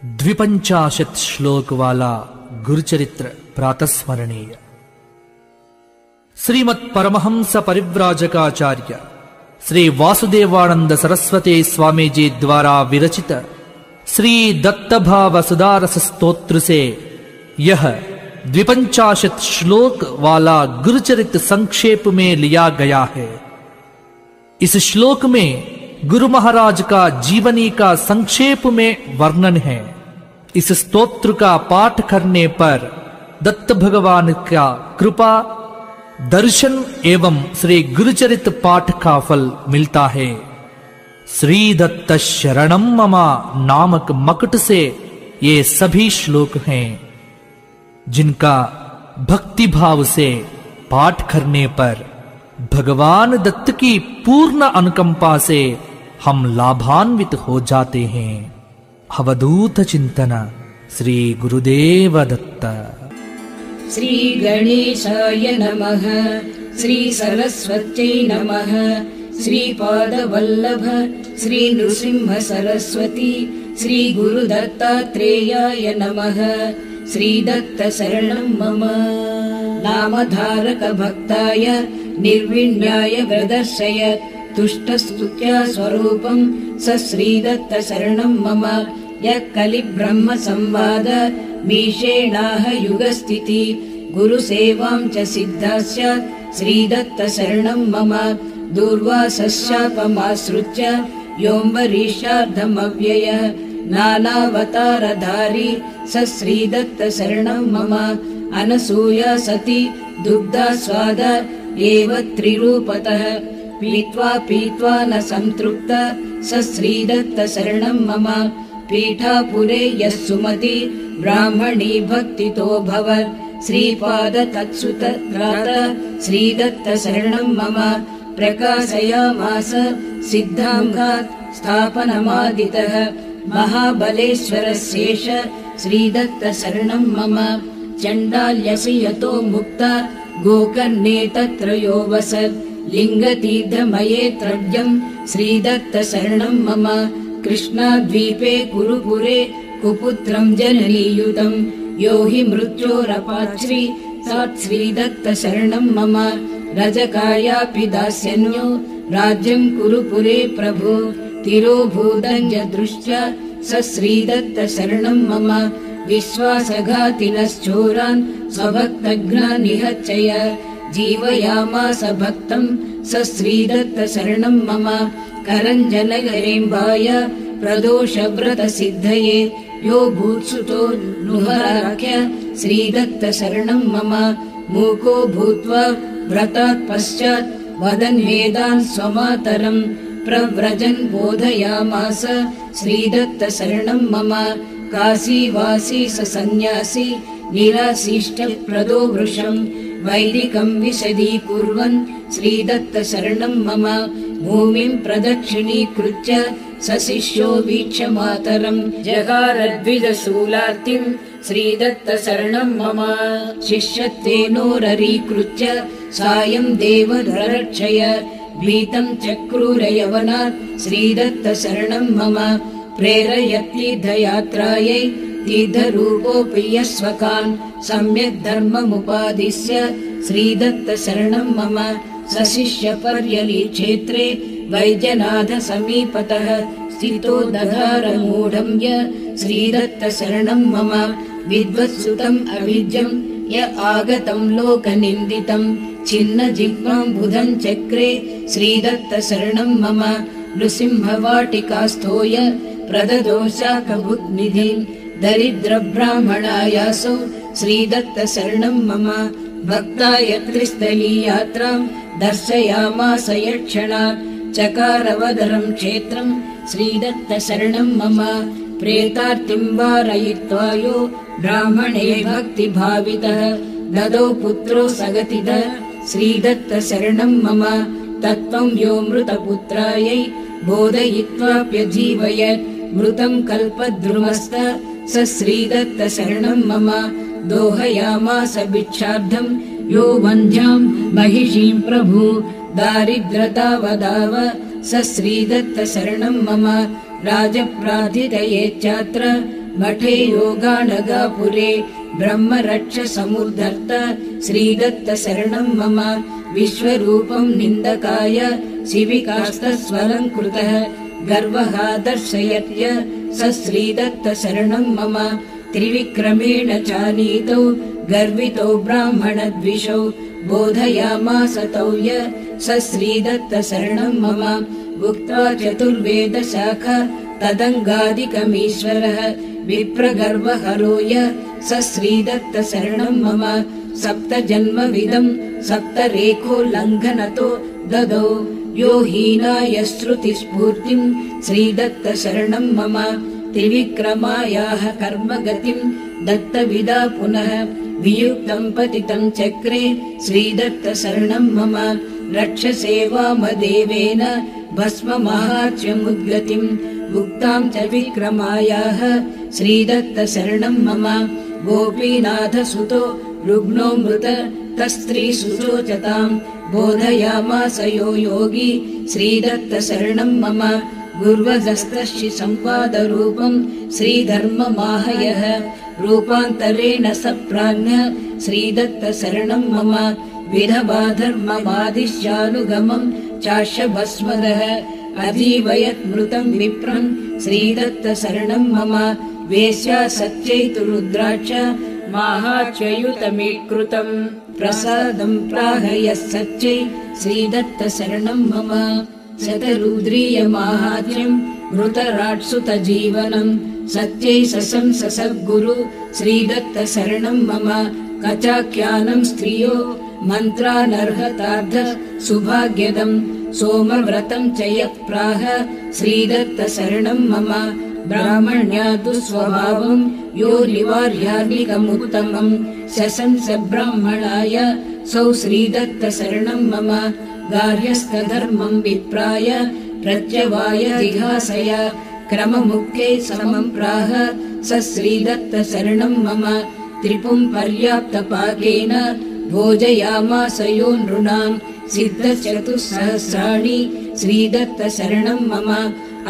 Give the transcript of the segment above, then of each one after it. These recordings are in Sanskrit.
द्विपंचाशत श्लोक वाला गुरुचरित्र प्रातस्मरणीय। श्रीमत् परमहंस परिव्राजकाचार्य श्री वासुदेवानंद सरस्वती स्वामी जी द्वारा विरचित श्री दत्तभाव सुदारस स्तोत्र से यह 250 श्लोक वाला गुरुचरित्र संक्षेप में लिया गया है। इस श्लोक में गुरु महाराज का जीवनी का संक्षेप में वर्णन है। इस स्तोत्र का पाठ करने पर दत्त भगवान का कृपा दर्शन एवं श्री गुरुचरित्र पाठ का फल मिलता है। श्री दत्त शरणम ममा नामक मकुट से ये सभी श्लोक हैं, जिनका भक्ति भाव से पाठ करने पर भगवान दत्त की पूर्ण अनुकंपा से हम लाभान्वित हो जाते हैं। अवधूत चिंतन श्री गुरुदेव दत्त। श्री गणेशाय नमः। श्री सरस्वत्यै नमः। श्री पादवल्लभ श्री नृसिंह सरस्वती श्री गुरुदत्तात्रेयाय नमः। श्री दत्त शरणं मम। नामधारक भक्ताय निर्विण्याय प्रदर्शय तुष्टस्तुत्या स्वरूपं स श्रीदत्त शरणं मम। यः कलिब्रह्म संवाद मीशेणाह युगस्थिति गुरुसेवां च सिद्धा स्यात् श्रीदत्त शरणं मम। दूर्वासशापमाश्रित्य योऽम्बरीशार्धमव्ययः नानावतारधारी स श्रीदत्त शरणं मम। अनसूया सती दुग्धास्वाद एव त्रिरूपतः पीत्वा पीत्वा न संतृप्त स श्रीदत्त शरणं मम। पीठापुरे यः सुमति ब्राह्मणी भक्तितो भवत् श्रीपाद तत्सुत त्रात श्रीदत्त शरणं मम। प्रकाशयामास सिद्धाङ्गात् स्थापनमादितः महाबलेश्वरशेष श्रीदत्त शरणं मम। चण्डाल्यसि यतो मुक्ता गोकर्णे तत्रयो वसत् लिङ्गतीर्थमये त्रव्यं श्रीदत्त शरणं मम। कृष्णाद्वीपे कुरुपुरे कुपुत्रं जननीयुतं यो हि मृत्योरपाश्री तत् श्रीदत्त शरणं मम। रजकायापि दास्यन्यो राज्यं कुरुपुरे प्रभु तिरोभूतं यदृष्ट्या स श्रीदत्त शरणं मम। विश्वासघातिनश्चोरान् स्वभक्तघ्नान् निहत्यय जीवयामास भक्तं स श्रीदत्त शरणं मम। करञ्जनगरेम्बाय प्रदोषव्रत सिद्धये यो भूत्सुतो नुहराख्य श्रीदत्त शरणं मम। मूको भूत्वा व्रतात् पश्चात् वदन् वेदान् स्वमातरं प्रव्रजन् बोधयामास श्रीदत्त शरणं मम। काशीवासी स सन्न्यासी निराशिष्टप्रदो वृषं वैदिकं विशदीकुर्वन् श्रीदत्त शरणं मम। भूमिं प्रदक्षिणीकृत्य स शिष्यो वीक्ष्य मातरं जगारद्विजशूलार्तिं श्रीदत्त शरणं मम। शिष्यत्वेनोररीकृत्य सायं देवरक्षय भीतं चक्रूरयवनात् श्रीदत्त शरणं मम। प्रेरयतीर्थयात्रायै तीर्थरूपोऽपि यस्वकान् सम्यक् धर्ममुपादिश्य श्रीदत्त शरणं मम। सशिष्यपर्यली क्षेत्रे वैद्यनाथ समीपतः स्थितो दधारमूढं य श्रीदत्त शरणं मम। विद्वत्सुतम् अविद्यं य आगतं लोकनिन्दितं छिन्नजिह्वां बुधं चक्रे श्रीदत्त शरणं मम। नृसिंहवाटिकास्थोय प्रददो शाकभुग्निधिं दरिद्रब्राह्मणायासौ श्रीदत्त शरणं मम। भक्ताय त्रिस्थलीयात्रां दर्शयामास यक्षणात् चकारवदरं क्षेत्रं श्रीदत्त शरणं मम। प्रेतार्तिं वारयित्वा यो ब्राह्मणे भक्तिभावितः ददौ पुत्रो सगतितः श्रीदत्त शरणं मम। तत्त्वं यो मृतपुत्रायै बोधयित्वाप्यजीवयत् मृतं कल्पद्रुमस्त स श्रीदत्त शरणं मम। दोहयामास भिक्षार्थं यो वन्ध्यां महिषीं प्रभु दारिद्रतावदाव स श्रीदत्त शरणं मम। राजप्राधितये चात्र मठे योगानगापुरे ब्रह्मरक्ष समुद्धर्त श्रीदत्त शरणं मम विश्वरूपं निन्दकाय शिविकास्तस्वलङ्कृतः गर्वः दर्शयत्य स श्रीदत्त शरणं मम त्रिविक्रमेण चानीतौ गर्वितौ ब्राह्मणद्विषौ बोधयामास तौ य स श्रीदत्त शरणं मम उक्त्वा चतुर्वेदशाखा तदङ्गादिकमीश्वरः विप्रगर्वहरो य स श्रीदत्त शरणं मम सप्तजन्मविदं सप्तरेखोल्लङ्घनतो ददौ यो हीनाय श्रुतिस्फूर्तिं श्रीदत्त शरणं मम त्रिविक्रमायाः कर्मगतिं दत्तविदा पुनः वियुक्तं पतितं चक्रे श्रीदत्त शरणं मम रक्षसे वामदेवेन भस्ममाहाच्यमुद्गतिम् उक्तां च विक्रमायाः श्रीदत्त शरणं मम गोपीनाथसुतो रुग्णोऽमृत तस्त्रीसुचोचताम् बोधयामास यो योगी श्रीदत्त शरणं मम गुर्वजस्तश्चि संवादरूपं श्रीधर्ममाहयः रूपान्तरेण सप्राज्ञ श्रीदत्त शरणं मम विधवा धर्ममादिश्यानुगमं चाशभस्मदः अजीवयत्मृतं विप्रं श्रीदत्त शरणं मम वेश्या सच्चैतु रुद्राक्ष माहाच्ययुतमीकृतम् प्रसादं प्राहयः सच्चै श्रीदत्त शरणं मम शतरुद्रीयमाहात्म्यं मृतराट्सुतजीवनं सच्चै सशंस सद्गुरु श्रीदत्त शरणं मम कचाख्यानं स्त्रियो मन्त्रानर्हतार्थ सुभाग्यदं सोमव्रतं च यत्प्राह श्रीदत्त शरणं मम ब्राह्मण्यादु स्वभावं यो निवार्यार्लिकमुत्तमं शशंस ब्राह्मणाय सौ श्रीदत्त शरणं मम गार्हस्थधर्मं विप्राय प्रत्यवाय जिघासय क्रममुखे समं प्राह स श्रीदत्त शरणं मम त्रिपुं पर्याप्तपाकेन भोजयामास यो नृणां सिद्धचतुस्सहस्राणि श्रीदत्त शरणं मम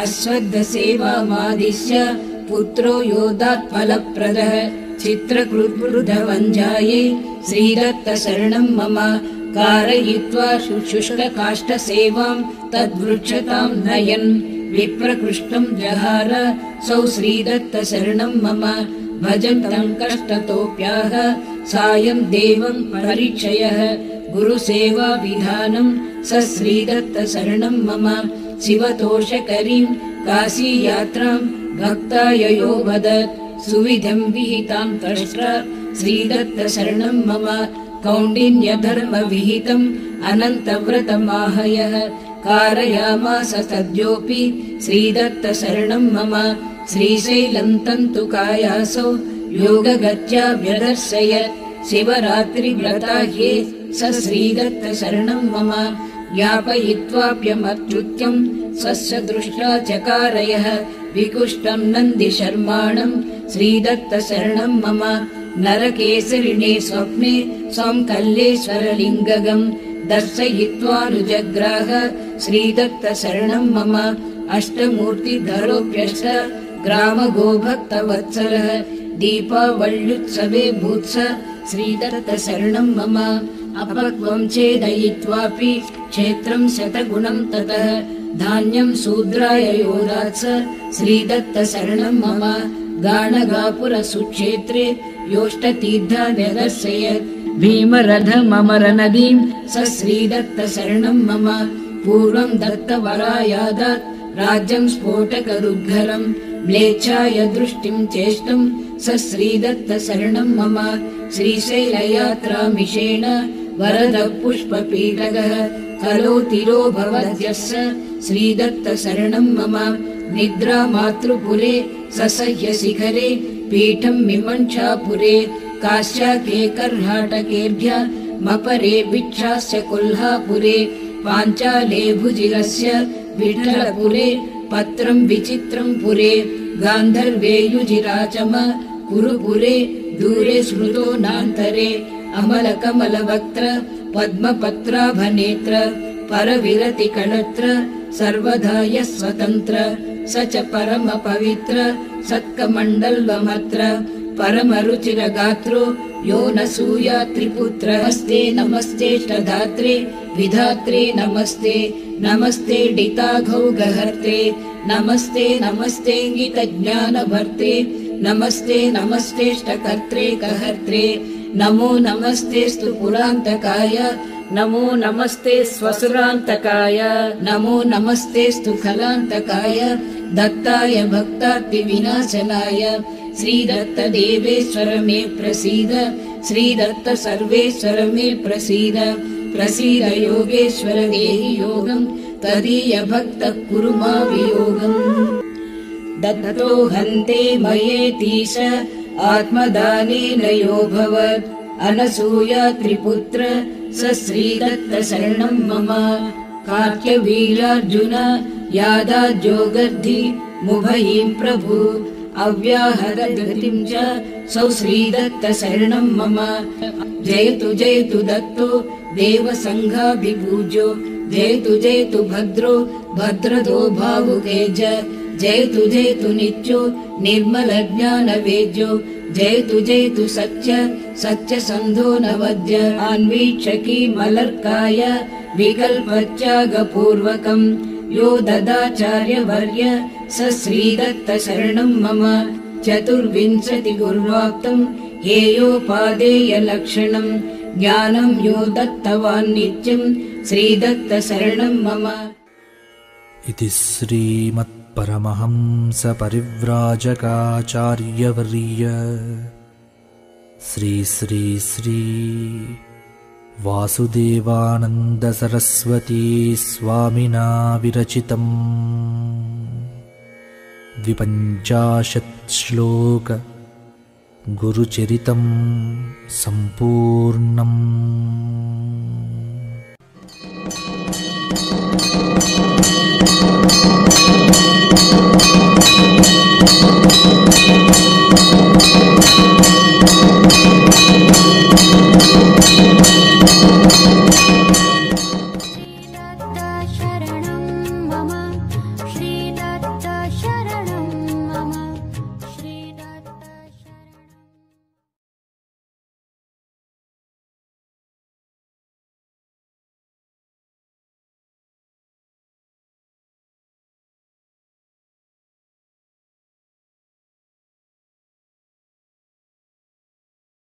अश्वत्थसेवामादिश्य पुत्रो योदात्फलप्रदः चित्रकृद्वृद्धवञ्जाये श्रीदत्त शरणं मम कारयित्वा शुष्ककाष्ठसेवां तद्वृक्षतां नयन् विप्रकृष्टं जहार सौ श्रीदत्त शरणं मम भजन्तं कष्टतोऽप्याह सायं देवं परीक्षयः गुरुसेवा विधानं स श्रीदत्त शरणं मम शिवतोषकरीं काशीयात्रां भक्ताय यो वदत् सुविधं विहितां तष्ट्र श्रीदत्त शरणं मम कौण्डिन्यधर्मविहितम् अनन्तव्रतमाहयः कारयामास सद्योऽपि श्रीदत्त शरणं मम श्रीशैलं तन्तुकायासौ योगगत्या व्यदर्शयत् शिवरात्रिव्रताह्ये स श्रीदत्त शरणं मम ज्ञापयित्वाप्यमच्युत्यं स्वस्य दृष्ट्या चकारयः विकुष्टं नन्दिशर्माणं श्रीदत्त शरणं मम नरकेसरिणे स्वप्ने स्वं कल्लेश्वरलिङ्गगम् दर्शयित्वानुजग्राह श्रीदत्त शरणं मम अष्टमूर्तिधरोऽप्यष्ट ग्रामगोभक्तवत्सलः दीपावल्युत्सवे भूत्स श्रीदत्त शरणं मम अपक्वं चेदयित्वापि क्षेत्रं शतगुणं ततः धान्यं शूद्राय योदात्स श्रीदत्त शरणं मम गाणगापुरसुक्षेत्रे योष्टतीर्थान्यदर्शयत् भीमरथममरनदीं स श्रीदत्त शरणं मम पूर्वं दत्तवरायादात् राज्यं स्फोटकरुद्घरं म्लेच्छाय दृष्टिं चेष्टं स श्रीदत्त शरणं मम श्रीशैलयात्रामिषेण वरदः पुष्पपीठगः कलोतिरो भवद्यस्य श्रीदत्त शरणं मम निद्रामातृपुरे ससह्यशिखरे पीठं मिमञ्छापुरे काश्याके कर्हाटकेभ्य मपरे भिक्षास्य कोल्हापुरे पाञ्चाले भुजिरस्य विठ्ठलपुरे पत्रं विचित्रं पुरे गान्धर्वे युजिराचम कुरुपुरे दूरे स्मृतो नान्तरे अमलकमलवक्त्र पद्मपत्राभनेत्र परविरतिकणत्र सर्वदा यः स्वतन्त्र स च परम पवित्र सत्कमण्डलमत्र परमरुचिरगात्रो यो न सूया त्रिपुत्र नमस्ते नमस्तेष्टधात्रे विधात्रे नमस्ते नमस्ते डिताघौगहर्त्रे नमस्ते नमस्तेङ्गितज्ञानभर्त्रे नमस्ते नमस्तेष्टकर्त्रे कहर्त्रे नमो नमस्तेस्तु पुरान्तकाय नमो नमस्ते स्वसुरान्तकाय नमो नमस्तेस्तु खलान्तकाय दत्ताय भक्तार्तिविनाशनाय श्रीदत्त देवेश्वर मे प्रसीद श्रीदत्त सर्वेश्वर मे प्रसीद प्रसीद योगेश्वर देहि योगम् तदीय भक्त कुरु मा वियोगम् दत्तो हन्ते मयेतीश आत्मदानेन यो भवत् अनसूया त्रिपुत्र स श्रीदत्त शरणं मम कार्त्यवीर्यार्जुन यादाद्योगर्धि मुभयीं प्रभु अव्याहतगतिं च सौ श्रीदत्त शरणं मम जयतु दत्तो देवसङ्घाभिपूज्यो जयतु भद्रो भद्रदो भावुके जयतु नित्यो निर्मलज्ञानवेद्यो जयतु सत्यसन्धो नवद्य अन्वीक्षकी मलर्काय विकल्पत्यागपूर्वकम् यो ददाचार्यवर्य स श्रीदत्त शरणं मम चतुर्विंशतिगुर्वाप्तम् हेयोपादेयलक्षणम् ज्ञानं यो दत्तवान् नित्यम् श्रीदत्त शरणं मम इति श्रीमत्परमहंसपरिव्राजकाचार्यवर्य श्री वासुदेवानन्द सरस्वती स्वामिना विरचितम् 250 श्लोक गुरुचरितं सम्पूर्णम्।